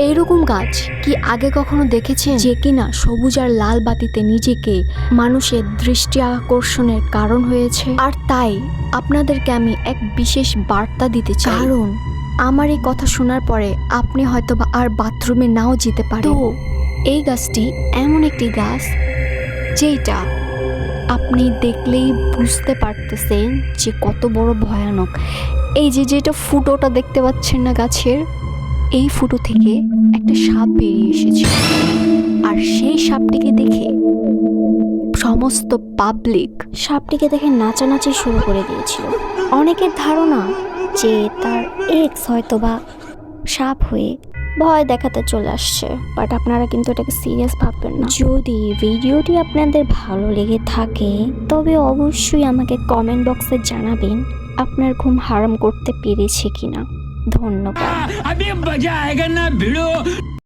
এইরকম গাছ কি আগে কখনো দেখেছেন, যে কিনা সবুজ আর লাল বাতিতে নিজেকে মানুষের দৃষ্টি আকর্ষণের কারণ হয়েছে? আর তাই আপনাদেরকে আমি এক বিশেষ বার্তা দিতে চাই, কারণ আমার এই কথা শোনার পরে আপনি হয়তোবা আর বাথরুমে নাও যেতে পারেন। তো এই গাছটি এমন একটি গাছ যেটা আপনি দেখলেই বুঝতে পারতেছেন যে কত বড় ভয়ানক। এই যে যেটা ফুটোটা দেখতে পাচ্ছেন না গাছের, এই ফুটো থেকে একটা সাপ বেরিয়ে এসেছে, আর সেই সাপটিকে দেখে সমস্ত পাবলিক সাপটিকে দেখে নাচানাচি শুরু করে দিয়েছিল। অনেকের ধারণা যে তার এক্স হয়তোবা সাপ হয়ে ভয় দেখাতে চলে আসছে, বাট আপনারা কিন্তু এটাকে সিরিয়াস ভাববেন না। যদি ভিডিওটি আপনাদের ভালো লেগে থাকে তবে অবশ্যই আমাকে কমেন্ট বক্সে জানাবেন আপনার ঘুম হারাম করতে পেরেছে কিনা। ধন্যবাদ।